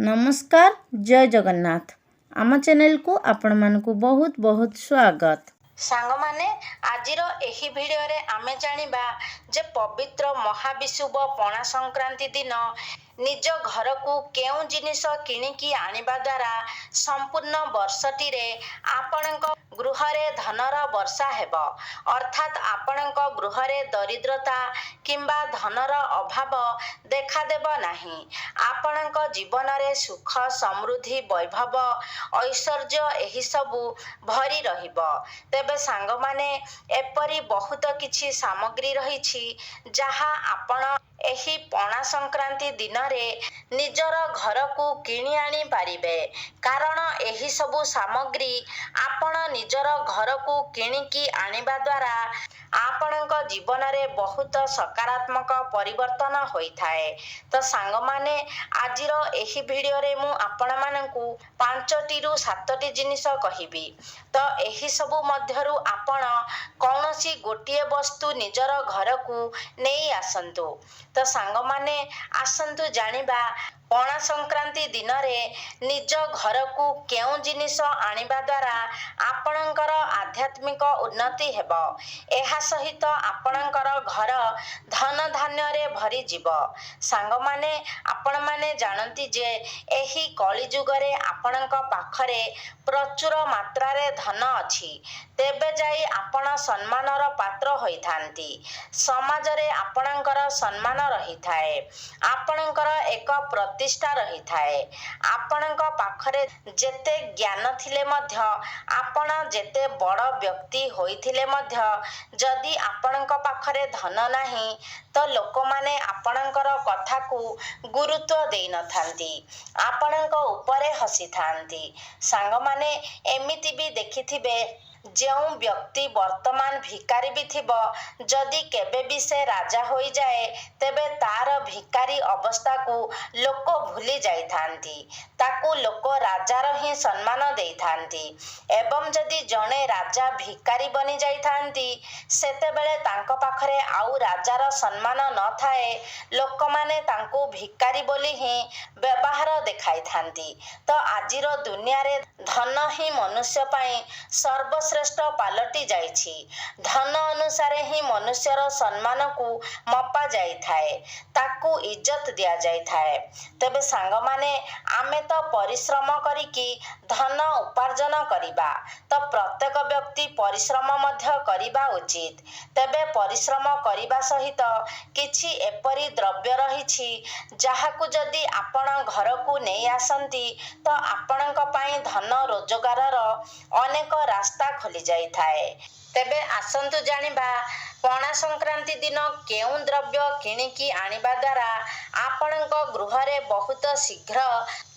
नमस्कार जय जगन्नाथ आम चैनल को आपण मानकु बहुत बहुत स्वागत। सांग माने आजिर एही भिडियो रे आमे जानिबा जे पवित्र महाविषुव पणा संक्रांति दिन निज घर को केउ जिनिस किणिकी आनिबा द्वारा संपूर्ण वर्षटी रे आपणक गृह रे धनर वर्षा हेब अर्थात आपणक गृह रे दरिद्रता किंबा धनर अभाव देखा देब नाही। आपणक जीवन रे सुख समृद्धि वैभव ऐश्वर्य एही सबु भरी रहिब। तेबे सांग माने एपरी बहुत किछि सामग्री रहिछि जहा आपण एही पणा संक्रांति दिन रे निजर घर को किणी आनी पारिबे कारण एही सबु सामग्री आपण निजर घर को किणिकी आनिबा द्वारा आपणक जीवन रे बहुत सकारात्मक परिवर्तन होइथाए। तो सांग माने आजिर एही भिडियो रे मु आपण मानकु 5टी रु 7टी जिनिस कहिबी। तो एही सबु मध्यरु आपण कौनसी गोटिए वस्तु निजर घर को नहीं आसंतु। तो सांग माने आसंतु जानिबा पणा संक्रांति दिन रे निज घर को केउ जिनिस आनिबा द्वारा आपणकर आध्यात्मिक उन्नति हेब। एहा सहित आपणकर घर धन धान्य रे भरी जीव। सांग माने आपण माने जानती जे एही कली जुग रे आपणक पाखरे प्रचुर मात्रा रे धन अछि तेबे जाई आपण सम्मानर पात्र होइथांती। समाज रे आपणकर सम्मान रहिथाए आपणकर एक प्रतिष्ठा रहिथाए। आपणक पाखरे जेते ज्ञान थिले मध्य आपण जेते बड़ व्यक्ति होइथिले मध्य जदि आपणक पाखरे धन नाही तो लोक माने आपणकर कथा को गुरुत्व देई नथांती आपणक उपरे हसी थांती। सांग माने एमिति भी देखिथिबे जेउ व्यक्ति वर्तमान भिकारी भी थिबो जदि केबे भी से राजा होई जाए तेबे तार भिकारी अवस्था को लोक भूली जाई थांती ताकू लोक राजार ही सम्मान देई थांती एवं जदि जणे राजा भिकारी बनी जाई थांती सेते बेले तांको पाखरे आउ राजार सम्मान न थाए लोक माने तांको भिकारी बोली ही व्यवहार देखाई थांती। तो आजिर दुनिया रे धन ही मनुष्य पाई सर्वश्रेष्ठ पालटी जाइछि। धन अनुसार ही मनुष्यर सम्मान को मपा जाई थाए ताकू इज्जत दिया जाई थाए। तेबे सांग माने आमे तो परिश्रम करिकी धन उपार्जन करिबा तो प्रत्येक व्यक्ति परिश्रम मध्य करिबा उचित। तेबे परिश्रम करिबा सहित किछि एपरी द्रव्य रहिछि जाहाकू जदि आपण घर को नहीं आसंती तो आपणक पाई धन रोजगारर अनेक रास्ता खोली जाई थाए। तेबे आसंतु जानिबा पणा संक्रांति दिन केउ द्रव्य किणिकी आनिबा द्वारा आपणक गृह रे बहुत शीघ्र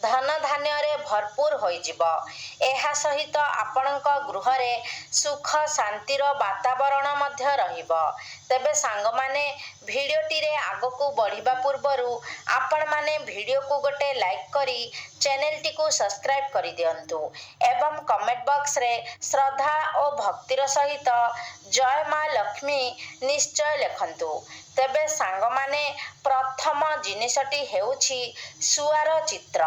धन धान्य रे भरपूर होई जिवो। एहा सहित आपणक गृह रे सुख शांतिर वातावरण मध्य रहिबो। तेबे सांग माने भिडियोटी रे आगको बढ़िबा पूर्वरु आपण माने भिडियो को गोटे लाइक करी चैनल टी को सब्सक्राइब करी दियंतु एवं कमेंट बॉक्स रे श्रद्धा और भक्तिर सहित जय मां लक्ष्मी निश्चय लिखंतु। तेबे सांग माने प्रथम जिनिसटी हेउछि सुआर चित्र।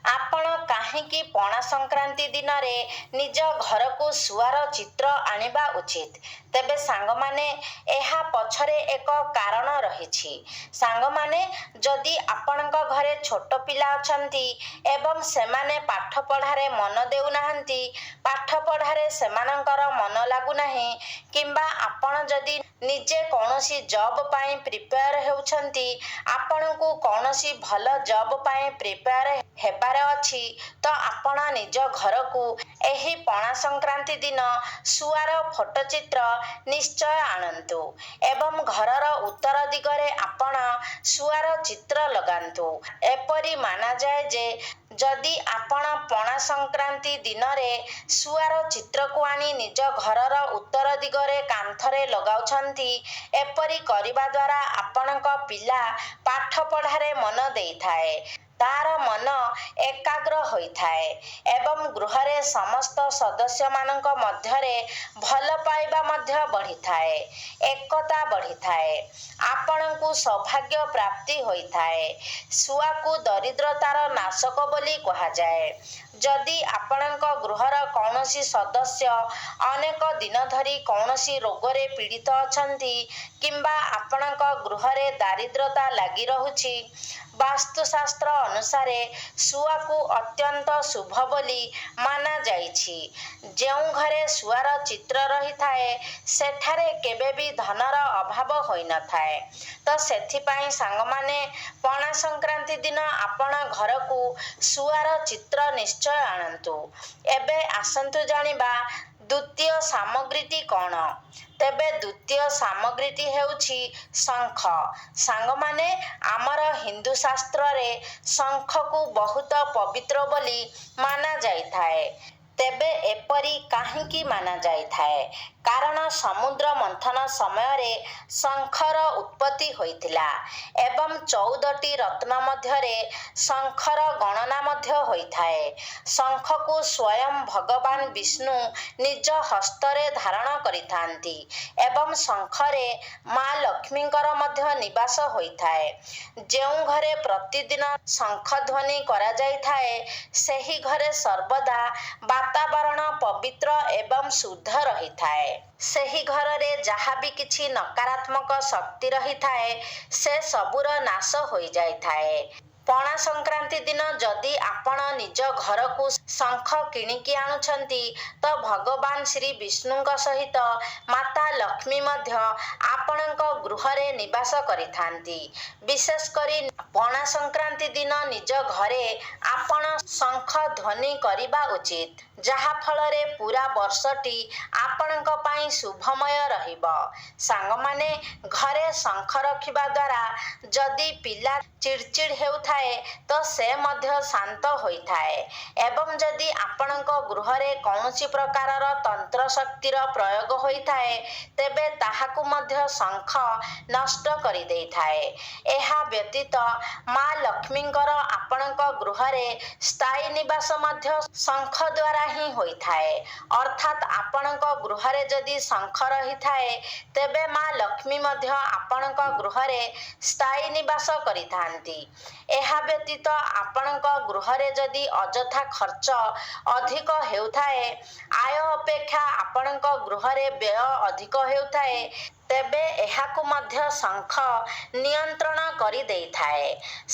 आपण काहेकि पणा संक्रांति दिन रे निज घर को सुआर चित्र आनिबा उचित। तेबे सांग माने एहा पछरे एक कारण रहिछि। सांग माने जदि आपणक घरे छोट पिला अछंती एवं सेमाने पाठ पढ़ारे मन देउ नाहंती पाठ पढ़ारे सेमानंकर मन लागु नाही किंबा आपण जदि निजे कौनसी जॉब पाई प्रिपेयर हेउछंती आपणकू कौनसी भल जॉब पाई प्रिपेयर हेबार अछि तो आपण निज घर को एही पणा संक्रांति दिन सुआर फोटो चित्र निश्चय आनंतु एवं घरर उत्तर दिगरे आपण सुआर चित्र लगांतु। एपरी माना जाए जे जदि आपण पणा संक्रांति दिन रे सुआर चित्र को आनी निज घरर उत्तर दिगरे कांथरे लगाउछंती एपरी करिबा द्वारा आपणक पिला पाठ पढ़ारे मन देई थाए ତାର ମନ ଏକାଗ୍ର ହୋଇଥାଏ ଏବଂ ଗୃହରେ ସମସ୍ତ ସଦସ୍ୟମାନଙ୍କ ମଧ୍ୟରେ ଭଲ ପାଇବା ମଧ୍ୟ ବଢ଼ିଥାଏ, ଏକତା ବଢ଼ିଥାଏ। ଆପଣଙ୍କୁ ସୌଭାଗ୍ୟ ପ୍ରାପ୍ତି ହୋଇଥାଏ। ଶୁଆକୁ ଦରିଦ୍ରତାର ନାଶକ ବୋଲି କୁହାଯାଏ। ଯଦି ଆପଣଙ୍କ ଗୃହର କୌଣସି ସଦସ୍ୟ ଅନେକ ଦିନ ଧରି କୌଣସି ରୋଗରେ ପୀଡ଼ିତ ଅଛନ୍ତି କିମ୍ବା ଆପଣଙ୍କ ଗୃହରେ ଦାରିଦ୍ର୍ୟତା ଲାଗି ରହୁଛି, ବାସ୍ତୁଶାସ୍ତ୍ର ଅନୁସାରେ ଶୁଆକୁ ଅତ୍ୟନ୍ତ ଶୁଭ ବୋଲି ମାନାଯାଇଛି। ଯେଉଁ ଘରେ ଶୁଆର ଚିତ୍ର ରହିଥାଏ ସେଠାରେ କେବେ ବି ଧନର ଅଭାବ ହୋଇନଥାଏ। ତ ସେଥିପାଇଁ ସାଙ୍ଗମାନେ, ପଣା ସଂକ୍ରାନ୍ତି ଦିନ ଆପଣ ଘରକୁ ଶୁଆର ଚିତ୍ର ନିଶ୍ଚୟ ଆଣନ୍ତୁ। ଏବେ ଆସନ୍ତୁ ଜାଣିବା ଦ୍ୱିତୀୟ ସାମଗ୍ରୀଟି କ'ଣ? ତେବେ ଦ୍ୱିତୀୟ ସାମଗ୍ରୀଟି ହେଉଛି ଶଙ୍ଖ। ସାଙ୍ଗମାନେ, ଆମର ହିନ୍ଦୁ ଶାସ୍ତ୍ରରେ ଶଙ୍ଖକୁ ବହୁତ ପବିତ୍ର ବୋଲି ମାନାଯାଇଥାଏ। ତେବେ ଏପରି କାହିଁକି ମାନାଯାଇଥାଏ? କାରଣ ସମୁଦ୍ର ମନ୍ଥନ ସମୟରେ ଶଙ୍ଖର ଉତ୍ପତ୍ତି ହୋଇଥିଲା ଏବଂ 14ଟି ରତ୍ନ ମଧ୍ୟରେ ଶଙ୍ଖର ଗଣନା ମଧ୍ୟ ହୋଇଥାଏ। ଶଙ୍ଖକୁ ସ୍ୱୟଂ ଭଗବାନ ବିଷ୍ଣୁ ନିଜ ହସ୍ତରେ ଧାରଣ କରିଥାନ୍ତି ଏବଂ ଶଙ୍ଖରେ ମା ଲକ୍ଷ୍ମୀଙ୍କର ମଧ୍ୟ ନିବାସ ହୋଇଥାଏ। ଯେଉଁ ଘରେ ପ୍ରତିଦିନ ଶଙ୍ଖ ଧ୍ୱନି କରାଯାଇଥାଏ ସେହି ଘରେ ସର୍ବଦା ବାତାବରଣ ପବିତ୍ର ଏବଂ ଶୁଦ୍ଧ ରହିଥାଏ। ସେହି ଘରରେ ଯାହା ବି କିଛି ନକାରାତ୍ମକ ଶକ୍ତି ରହିଥାଏ ସେ ସବୁର ନାଶ ହୋଇଯାଇଥାଏ। ପଣା ସଂକ୍ରାନ୍ତି ଦିନ ଯଦି ଆପଣ ନିଜ ଘରକୁ ଶଙ୍ଖ କିଣିକି ଆଣୁଛନ୍ତି ତ ଭଗବାନ ଶ୍ରୀ ବିଷ୍ଣୁଙ୍କ ସହିତ ମାତା ଲକ୍ଷ୍ମୀ ମଧ୍ୟ ଆପଣଙ୍କ ଗୃହରେ ନିବାସ କରିଥାନ୍ତି। ବିଶେଷ କରି ପଣା ସଂକ୍ରାନ୍ତି ଦିନ ନିଜ ଘରେ ଆପଣ ଶଙ୍ଖ ଧ୍ୱନି କରିବା ଉଚିତ, ଯାହା ଫଳରେ ପୁରା ବର୍ଷଟି ଆପଣଙ୍କ ପାଇଁ ଶୁଭମୟ ରହିବ। ସାଙ୍ଗମାନେ, ଘରେ ଶଙ୍ଖ ରଖିବା ଦ୍ୱାରା ଯଦି ପିଲା ଚିଡ଼ଚିଡ଼ ହେଉଥାଏ ତ ସେ ମଧ୍ୟ ଶାନ୍ତ ହୋଇଥାଏ ଏବଂ ଯଦି ଆପଣଙ୍କ ଗୃହରେ କୌଣସି ପ୍ରକାରର ତନ୍ତ୍ର ଶକ୍ତିର ପ୍ରୟୋଗ ହୋଇଥାଏ ତେବେ ତାହାକୁ ମଧ୍ୟ ଶଙ୍ଖ ନଷ୍ଟ କରିଦେଇଥାଏ। ଏହା ବ୍ୟତୀତ ମା ଲକ୍ଷ୍ମୀଙ୍କର ଆପଣଙ୍କ ଗୃହରେ ସ୍ଥାୟୀ ନିବାସ ମଧ୍ୟ ଶଙ୍ଖ ଦ୍ୱାରା ହିଁ ହୋଇଥାଏ। ଅର୍ଥାତ୍ ଆପଣଙ୍କ ଗୃହରେ ଯଦି ଶଙ୍ଖ ରହିଥାଏ ତେବେ ମା ଲକ୍ଷ୍ମୀ ମଧ୍ୟ ଆପଣଙ୍କ ଗୃହରେ ସ୍ଥାୟୀ ନିବାସ କରିଥାନ୍ତି। ଏହା ବ୍ୟତୀତ ଆପଣଙ୍କ ଗୃହରେ ଯଦି ଅଯଥା ଖର୍ଚ୍ଚ ଅଧିକ ହେଉଥାଏ, ଆୟ ଅପେକ୍ଷା ଆପଣଙ୍କ ଗୃହରେ ବ୍ୟୟ ଅଧିକ ହେଉଥାଏ, ତେବେ ଏହାକୁ ମଧ୍ୟ ଶଙ୍ଖ ନିୟନ୍ତ୍ରଣ କରିଦେଇଥାଏ।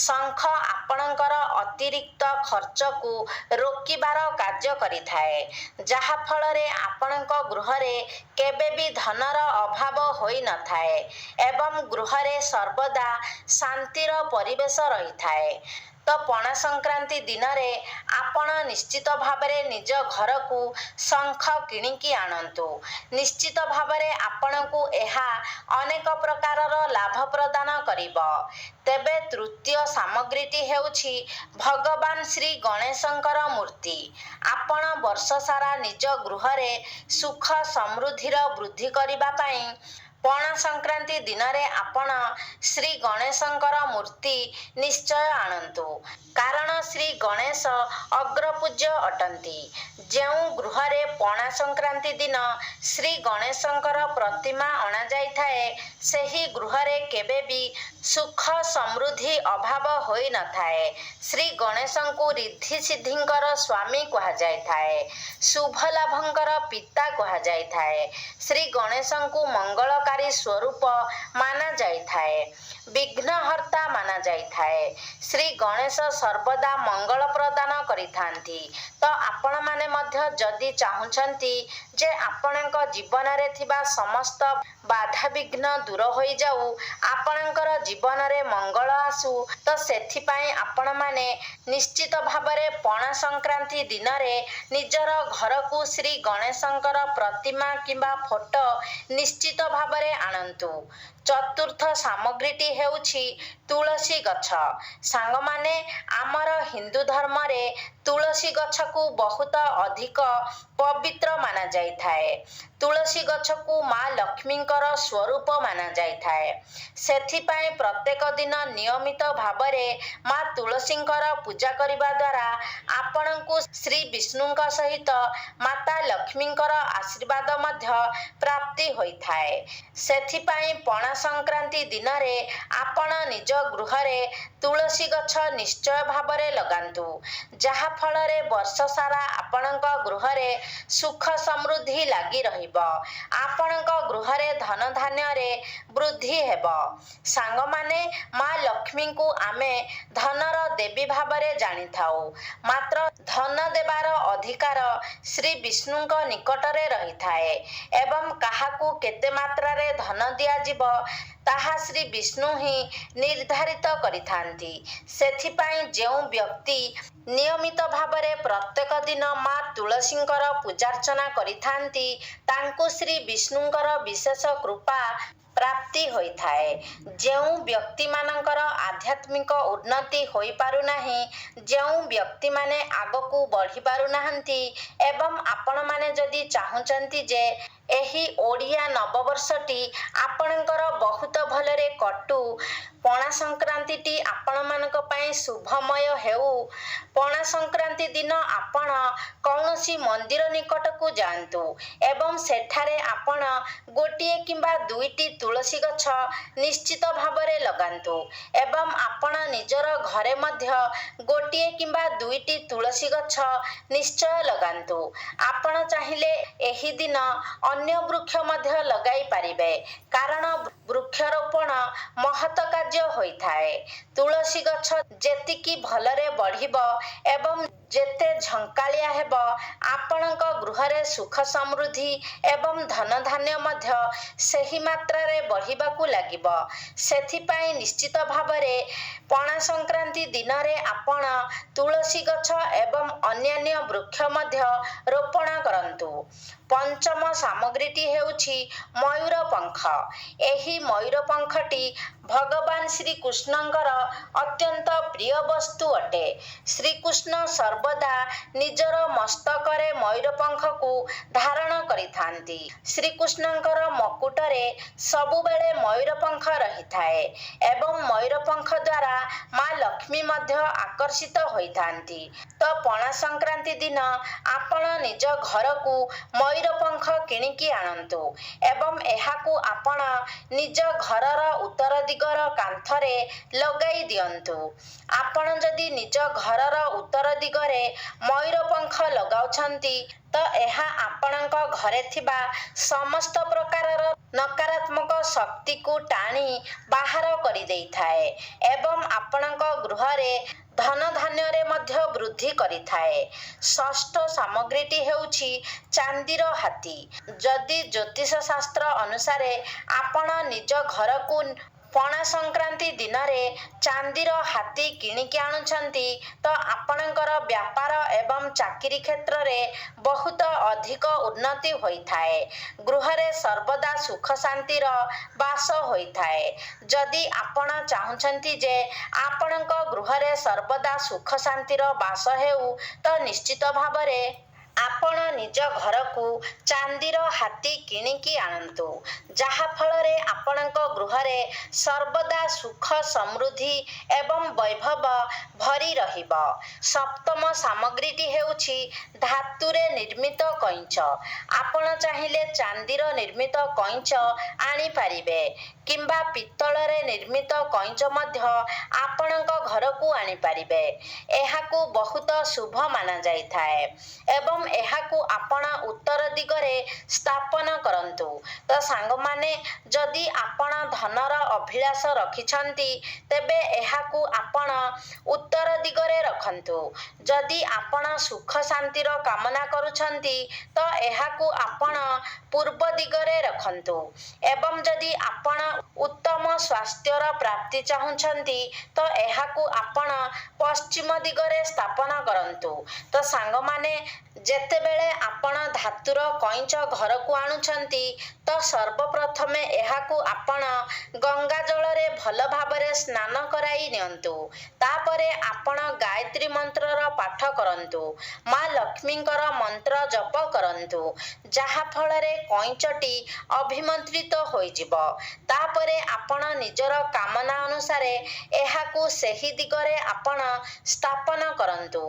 ଶଙ୍ଖ ଆପଣଙ୍କର ଅତିରିକ୍ତ ଖର୍ଚ୍ଚକୁ ରୋକିବାର କାର୍ଯ୍ୟ କରିଥାଏ, ଯାହା ଫଳରେ ଆପଣଙ୍କ ଗୃହରେ କେବେ ବି ଧନର ଅଭାବ ହୋଇନଥାଏ ଏବଂ ଗୃହରେ ସର୍ବଦା ଶାନ୍ତିର ପରିବେଶ ରହିଥାଏ। ତ ପଣା ସଂକ୍ରାନ୍ତି ଦିନରେ ଆପଣ ନିଶ୍ଚିତ ଭାବରେ ନିଜ ଘରକୁ ଶଙ୍ଖ କିଣିକି ଆଣନ୍ତୁ। ନିଶ୍ଚିତ ଭାବରେ ଆପଣଙ୍କୁ ଏହା ଅନେକ ପ୍ରକାରର ଲାଭ ପ୍ରଦାନ କରିବ। ତେବେ ତୃତୀୟ ସାମଗ୍ରୀଟି ହେଉଛି ଭଗବାନ ଶ୍ରୀ ଗଣେଶଙ୍କର ମୂର୍ତ୍ତି। ଆପଣ ବର୍ଷ ସାରା ନିଜ ଗୃହରେ ସୁଖ ସମୃଦ୍ଧିର ବୃଦ୍ଧି କରିବା ପାଇଁ ପଣା ସଂକ୍ରାନ୍ତି ଦିନରେ ଆପଣ ଶ୍ରୀ ଗଣେଶଙ୍କର ମୂର୍ତ୍ତି ନିଶ୍ଚୟ ଆଣନ୍ତୁ। କାରଣ ଶ୍ରୀ ଗଣେଶ ଅଗ୍ରପୂଜ୍ୟ ଅଟନ୍ତି। ଯେଉଁ ଗୃହରେ ପଣା ସଂକ୍ରାନ୍ତି ଦିନ ଶ୍ରୀ ଗଣେଶଙ୍କର ପ୍ରତିମା ଅଣାଯାଇଥାଏ ସେହି ଗୃହରେ କେବେ ବି ସୁଖ ସମୃଦ୍ଧି ଅଭାବ ହୋଇନଥାଏ। ଶ୍ରୀ ଗଣେଶଙ୍କୁ ରିଦ୍ଧି ସିଦ୍ଧିଙ୍କର ସ୍ୱାମୀ କୁହାଯାଇଥାଏ। ଶୁଭ ଲାଭଙ୍କର ପିତା କୁହାଯାଇଥାଏ। ଶ୍ରୀ ଗଣେଶଙ୍କୁ ମଙ୍ଗଳକାରୀ ସ୍ୱରୂପ ମାନାଯାଇଥାଏ, ବିଘ୍ନହର୍ତ୍ତା ମାନାଯାଇଥାଏ। ଶ୍ରୀ ଗଣେଶ ସର୍ବଦା ମଙ୍ଗଳ ପ୍ରଦାନ କରିଥାନ୍ତି। ତ ଆପଣମାନେ ମଧ୍ୟ ଯଦି ଚାହୁଁଛନ୍ତି ଯେ ଆପଣଙ୍କ ଜୀବନରେ ଥିବା ସମସ୍ତ ବାଧାବିଘ୍ନ ଦୂର ହୋଇଯାଉ, ଆପଣଙ୍କର ଜୀବନରେ ମଙ୍ଗଳ ଆସୁ, ତ ସେଥିପାଇଁ ଆପଣମାନେ ନିଶ୍ଚିତ ଭାବରେ ପଣା ସଂକ୍ରାନ୍ତି ଦିନରେ ନିଜର ଘରକୁ ଶ୍ରୀ ଗଣେଶଙ୍କର ପ୍ରତିମା କିମ୍ବା ଫଟୋ ନିଶ୍ଚିତ ଭାବରେ ଆଣନ୍ତୁ। ଚତୁର୍ଥ ସାମଗ୍ରୀଟି ହେଉଛି ତୁଳସୀ ଗଛ। ସାଙ୍ଗମାନେ, ଆମର ହିନ୍ଦୁ ଧର୍ମରେ ତୁଳସୀ ଗଛକୁ ବହୁତ ଅଧିକ ପବିତ୍ର ମାନାଯାଇଥାଏ। ତୁଳସୀ ଗଛକୁ ମା ଲକ୍ଷ୍ମୀଙ୍କର ସ୍ୱରୂପ ମାନାଯାଇଥାଏ। ସେଥିପାଇଁ ପ୍ରତ୍ୟେକ ଦିନ ନିୟମିତ ଭାବରେ ମା ତୁଳସୀଙ୍କର ପୂଜା କରିବା ଦ୍ୱାରା ଆପଣଙ୍କୁ ଶ୍ରୀ ବିଷ୍ଣୁଙ୍କ ସହିତ ମାତା ଲକ୍ଷ୍ମୀଙ୍କର ଆଶୀର୍ବାଦ ମଧ୍ୟ ପ୍ରାପ୍ତି ହୋଇଥାଏ। ସେଥିପାଇଁ ପଣା ସଂକ୍ରାନ୍ତି ଦିନରେ ଆପଣ ନିଜ ଗୃହରେ ତୁଳସୀ ଗଛ ନିଶ୍ଚୟ ଭାବରେ ଲଗାନ୍ତୁ। ଯାହା ଫଳରେ ବର୍ଷ ସାରା ଆପଣଙ୍କ ଗୃହରେ ସୁଖ ସମୃଦ୍ଧି ଲାଗି ରହିବ। ଆପଣଙ୍କ ଗୃହରେ ଧନ ଧାନ୍ୟରେ ବୃଦ୍ଧି ହେବ। ସାଙ୍ଗମାନେ, ମା ଲକ୍ଷ୍ମୀଙ୍କୁ ଆମେ ଧନର ଦେବୀ ଭାବରେ ଜାଣିଥାଉ। ମାତ୍ର ଧନ ଦେବାର ଅଧିକାର ଶ୍ରୀ ବିଷ୍ଣୁଙ୍କ ନିକଟରେ ରହିଥାଏ ଏବଂ କାହାକୁ କେତେ ମାତ୍ରାରେ ଧନ ଦିଆଯିବ ତାହା ଶ୍ରୀ ବିଷ୍ଣୁ ହିଁ ନିର୍ଦ୍ଧାରିତ କରିଥାନ୍ତି। ସେଥିପାଇଁ ଯେଉଁ ବ୍ୟକ୍ତି ନିୟମିତ ଭାବରେ ପ୍ରତ୍ୟେକ ଦିନ ମା ତୁଳସୀଙ୍କର ପୂଜାର୍ଚ୍ଚନା କରିଥାନ୍ତି ତାଙ୍କୁ ଶ୍ରୀ ବିଷ୍ଣୁଙ୍କର ବିଶେଷ କୃପା ପ୍ରାପ୍ତି ହୋଇଥାଏ। ଯେଉଁ ବ୍ୟକ୍ତିମାନଙ୍କର ଆଧ୍ୟାତ୍ମିକ ଉନ୍ନତି ହୋଇପାରୁନାହିଁ, ଯେଉଁ ବ୍ୟକ୍ତିମାନେ ଆଗକୁ ବଢ଼ି ପାରୁନାହାନ୍ତି ଏବଂ ଆପଣମାନେ ଯଦି ଚାହୁଁଛନ୍ତି ଯେ ଏହି ଓଡ଼ିଆ ନବବର୍ଷଟି ଆପଣଙ୍କର ବହୁତ ଭଲରେ କଟୁ, ପଣା ସଂକ୍ରାନ୍ତିଟି ଆପଣମାନଙ୍କ ପାଇଁ ଶୁଭମୟ ହେଉ, ପଣା ସଂକ୍ରାନ୍ତି ଦିନ ଆପଣ କୌଣସି ମନ୍ଦିର ନିକଟକୁ ଯାଆନ୍ତୁ ଏବଂ ସେଠାରେ ଆପଣ ଗୋଟିଏ କିମ୍ବା ଦୁଇଟି ତୁଳସୀ ଗଛ ନିଶ୍ଚିତ ଭାବରେ ଲଗାନ୍ତୁ ଏବଂ ଆପଣ ନିଜର ଘରେ ମଧ୍ୟ ଗୋଟିଏ କିମ୍ବା ଦୁଇଟି ତୁଳସୀ ଗଛ ନିଶ୍ଚୟ ଲଗାନ୍ତୁ। ଆପଣ ଚାହିଁଲେ ଏହି ଦିନ ଅନ୍ୟ ବୃକ୍ଷ ମଧ୍ୟ ଲଗାଇ ପାରିବେ, କାରଣ ବୃକ୍ଷରୋପଣ ମହତ କାର୍ଯ୍ୟ ହୋଇଥାଏ। ତୁଳସୀ ଗଛ ଯେତିକି ଭଲରେ ବଢ଼ିବ ଏବଂ ଯେତେ ଝଙ୍କାଳିଆ ହେବ, ଆପଣଙ୍କ ଗୃହରେ ସୁଖ ସମୃଦ୍ଧି ଏବଂ ଧନ ଧାନ୍ୟ ମଧ୍ୟ ସେହି ମାତ୍ରାରେ ବଢ଼ିବାକୁ ଲାଗିବ। ସେଥିପାଇଁ ନିଶ୍ଚିତ ଭାବରେ ପଣା ସଂକ୍ରାନ୍ତି ଦିନରେ ଆପଣ ତୁଳସୀ ଗଛ ଏବଂ ଅନ୍ୟାନ୍ୟ ବୃକ୍ଷ ମଧ୍ୟ ରୋପଣ କରନ୍ତୁ। ପଞ୍ଚମ ସାମଗ୍ରୀଟି ହେଉଛି ମୟୂର ପଙ୍ଖ। ଏହି ମୟୂର ପଙ୍ଖଟି ଭଗବାନ ଶ୍ରୀକୃଷ୍ଣଙ୍କର ଅତ୍ୟନ୍ତ ପ୍ରିୟ ବସ୍ତୁ ଅଟେ। ଶ୍ରୀକୃଷ୍ଣ ସର୍ବଦା ନିଜର ମସ୍ତକରେ ମୟୂର ପଙ୍ଖକୁ ଧାରଣ କରିଥାନ୍ତି। ଶ୍ରୀକୃଷ୍ଣଙ୍କର ମକୁଟରେ ସବୁବେଳେ ମୟୂର ପଙ୍ଖ ରହିଥାଏ ଏବଂ ମୟୂର ପଙ୍ଖ ଦ୍ୱାରା ମା ଲକ୍ଷ୍ମୀ ମଧ୍ୟ ଆକର୍ଷିତ ହୋଇଥାନ୍ତି। ତ ପଣା ସଂକ୍ରାନ୍ତି ଦିନ ଆପଣ ନିଜ ଘରକୁ ମୟୂର ପଙ୍ଖ କିଣିକି ଆଣନ୍ତୁ ଏବଂ ଏହାକୁ ଆପଣ ନିଜ ଘରର ଉତ୍ତର ଦିଗର କାନ୍ଥରେ ଲଗାଇ ଦିଅନ୍ତୁ। ଆପଣ ଯଦି ନିଜ ଘରର ଉତ୍ତର ଦିଗରେ ମୟୂର ପଙ୍ଖ ଲଗାଉଛନ୍ତି ତ ଏହା ଆପଣଙ୍କ ଘରେ ଥିବା ସମସ୍ତ ପ୍ରକାରର ନକାରାତ୍ମକ ଶକ୍ତିକୁ ଟାଣି ବାହାର କରିଦେଇଥାଏ ଏବଂ ଆପଣଙ୍କ ଗୃହରେ ଧନ ଧାନ୍ୟରେ ମଧ୍ୟ ବୃଦ୍ଧି କରିଥାଏ। ଷଷ୍ଠ ସାମଗ୍ରୀଟି ହେଉଛି ଚାନ୍ଦିର ହାତୀ। ଯଦି ଜ୍ୟୋତିଷ ଶାସ୍ତ୍ର ଅନୁସାରେ ଆପଣ ନିଜ ଘରକୁ ପଣା ସଂକ୍ରାନ୍ତି ଦିନରେ ଚାନ୍ଦିର ହାତୀ କିଣିକି ଆଣୁଛନ୍ତି ତ ଆପଣଙ୍କର ବ୍ୟାପାର ଏବଂ ଚାକିରି କ୍ଷେତ୍ରରେ ବହୁତ ଅଧିକ ଉନ୍ନତି ହୋଇଥାଏ। ଗୃହରେ ସର୍ବଦା ସୁଖ ଶାନ୍ତିର ବାସ ହୋଇଥାଏ। ଯଦି ଆପଣ ଚାହୁଁଛନ୍ତି ଯେ ଆପଣଙ୍କ ଗୃହରେ ସର୍ବଦା ସୁଖ ଶାନ୍ତିର ବାସ ହେଉ ତ ନିଶ୍ଚିତ ଭାବରେ ଆପଣ ନିଜ ଘରକୁ ଚାନ୍ଦିର ହାତୀ କିଣିକି ଆଣନ୍ତୁ। ଯାହା ଫଳରେ ଆପଣଙ୍କ ଗୃହରେ ସର୍ବଦା ସୁଖ ସମୃଦ୍ଧି ଏବଂ ବୈଭବ ଭରି ରହିବ। ସପ୍ତମ ସାମଗ୍ରୀଟି ହେଉଛି ଧାତୁରେ ନିର୍ମିତ କଇଁଚ। ଆପଣ ଚାହିଁଲେ ଚାନ୍ଦିର ନିର୍ମିତ କଇଁଚ ଆଣିପାରିବେ କିମ୍ବା ପିତ୍ତଳରେ ନିର୍ମିତ କଇଁଚ ମଧ୍ୟ ଆପଣଙ୍କ ଘରକୁ ଆଣିପାରିବେ। ଏହାକୁ ବହୁତ ଶୁଭ ମାନାଯାଇଥାଏ ଏବଂ ଏହାକୁ ଆପଣ ଉତ୍ତର ଦିଗରେ ସ୍ଥାପନ କରନ୍ତୁ। ତ ସାଙ୍ଗମାନେ, ଯଦି ଆପଣ ଧନର ଅଭିଳାଷ ରଖିଛନ୍ତି ତେବେ ଏହାକୁ ଆପଣ ଉତ୍ତର ଦିଗରେ ରଖନ୍ତୁ। ଯଦି ଆପଣ ସୁଖ ଶାନ୍ତିର କାମନା କରୁଛନ୍ତି ତ ଏହାକୁ ଆପଣ ପୂର୍ବ ଦିଗରେ ରଖନ୍ତୁ ଏବଂ ଯଦି ଆପଣ ଉତ୍ତମ ସ୍ୱାସ୍ଥ୍ୟର ପ୍ରାପ୍ତି ଚାହୁଁଛନ୍ତି ତ ଏହାକୁ ଆପଣ ପଶ୍ଚିମ ଦିଗରେ ସ୍ଥାପନ କରନ୍ତୁ। ତ ସାଙ୍ଗମାନେ, ଯେତେବେଳେ ଆପଣ ଧାତୁର କଇଁଚ ଘରକୁ ଆଣୁଛନ୍ତି ତ ସର୍ବପ୍ରଥମେ ଏହାକୁ ଆପଣ ଗଙ୍ଗା ଜଳରେ ଭଲ ଭାବରେ ସ୍ନାନ କରାଇ ନିଅନ୍ତୁ। ତାପରେ ଆପଣ ଗାୟତ୍ରୀ ମନ୍ତ୍ରର ପାଠ କରନ୍ତୁ। ମା ଲକ୍ଷ୍ମୀଙ୍କର ମନ୍ତ୍ର ଜପ କରନ୍ତୁ, ଯାହା ଫଳରେ କଇଁଚଟି ଅଭିମନ୍ତ୍ରିତ ହୋଇଯିବ। ତାପରେ ଆପଣ ନିଜର କାମନା ଅନୁସାରେ ଏହାକୁ ସେହି ଦିଗରେ ଆପଣ ସ୍ଥାପନ କରନ୍ତୁ।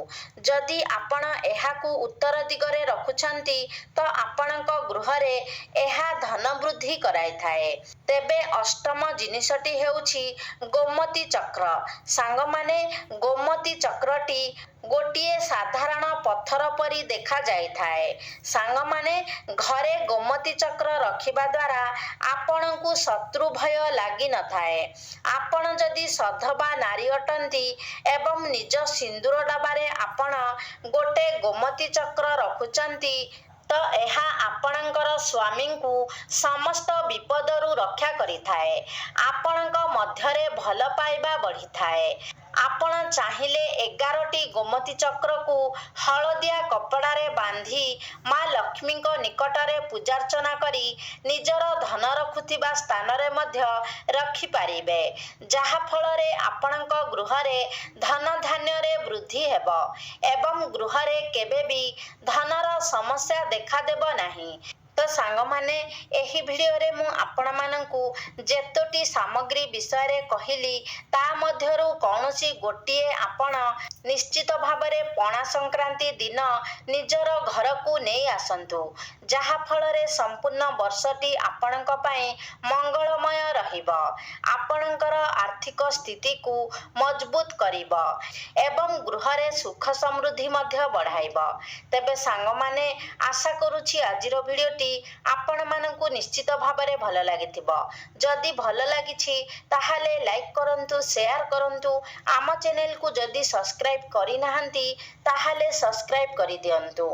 ଯଦି ଆପଣ ଏହାକୁ ଉତ୍ତର ଦିଗରେ ରଖୁଛନ୍ତି ତ ଆପଣଙ୍କ ଗୃହରେ ଏହା ଧନ ବୃଦ୍ଧି କରାଇଥାଏ। ତେବେ ଅଷ୍ଟମ ଜିନିଷଟି ହେଉଛି ଗୋମତୀ ଚକ୍ର। ସାଙ୍ଗମାନେ, ଗୋମତୀ ଚକ୍ରଟି ଗୋଟିଏ ସାଧାରଣ ପଥର ପରି ଦେଖାଯାଇଥାଏ। ସାଙ୍ଗମାନେ, ଘରେ ଗୋମତୀ ଚକ୍ର ରଖିବା ଦ୍ୱାରା ଆପଣଙ୍କୁ ଶତ୍ରୁ ଭୟ ଲାଗିନଥାଏ। ଆପଣ ଯଦି ସଧବା ନାରୀ ଅଟନ୍ତି ଏବଂ ନିଜ ସିନ୍ଦୁର ଡବାରେ ଆପଣ ଗୋଟେ ଗୋମତୀ ଚକ୍ର ରଖୁଛନ୍ତି ତ ଏହା ଆପଣଙ୍କର ସ୍ୱାମୀଙ୍କୁ ସମସ୍ତ ବିପଦରୁ ରକ୍ଷା କରିଥାଏ। ଆପଣଙ୍କ ମଧ୍ୟରେ ଭଲ ପାଇବା ବଢ଼ିଥାଏ। ଆପଣ ଚାହିଁଲେ 11ଟି ଗୋମତୀ ଚକ୍ରକୁ ହଳଦିଆ କପଡ଼ାରେ ବାନ୍ଧି ମା ଲକ୍ଷ୍ମୀଙ୍କ ନିକଟରେ ପୂଜାର୍ଚ୍ଚନା କରି ନିଜର ଧନ ରଖୁଥିବା ସ୍ଥାନରେ ମଧ୍ୟ ରଖିପାରିବେ, ଯାହା ଫଳରେ ଆପଣଙ୍କ ଗୃହରେ ଧନ ଧାନ୍ୟରେ ବୃଦ୍ଧି ହେବ ଏବଂ ଗୃହରେ କେବେ ବି ଧନର ସମସ୍ୟା ଦେଖାଦେବ ନାହିଁ। ତ ସାଙ୍ଗମାନେ, ଏହି ଭିଡ଼ିଓରେ ମୁଁ ଆପଣମାନଙ୍କୁ ଯେତୋଟି ସାମଗ୍ରୀ ବିଷୟରେ କହିଲି ତା ମଧ୍ୟରୁ କୌଣସି ଗୋଟିଏ ଆପଣ ନିଶ୍ଚିତ ଭାବରେ ପଣା ସଂକ୍ରାନ୍ତି ଦିନ ନିଜର ଘରକୁ ନେଇ ଆସନ୍ତୁ, ଯାହା ଫଳରେ ସମ୍ପୂର୍ଣ୍ଣ ବର୍ଷଟି ଆପଣଙ୍କ ପାଇଁ ମଙ୍ଗଳମୟ ରହିବ, ଆପଣଙ୍କର ଆର୍ଥିକ ସ୍ଥିତିକୁ ମଜବୁତ କରିବ ଏବଂ ଗୃହରେ ସୁଖ ସମୃଦ୍ଧି ମଧ୍ୟ ବଢ଼ାଇବ। ତେବେ ସାଙ୍ଗମାନେ, ଆଶା କରୁଛି ଆଜିର ଭିଡ଼ିଓଟି ଆପଣମାନଙ୍କୁ ନିଶ୍ଚିତ ଭାବରେ ଭଲ ଲାଗିଥିବ। ଯଦି ଭଲ ଲାଗିଛି ତାହେଲେ ଲାଇକ୍ କରନ୍ତୁ, ସେୟାର କରନ୍ତୁ। ଆମ ଚ୍ୟାନେଲକୁ ଯଦି ସବସ୍କ୍ରାଇବ୍ କରିନାହାନ୍ତି ତାହେଲେ ସବସ୍କ୍ରାଇବ୍ କରିଦିଅନ୍ତୁ।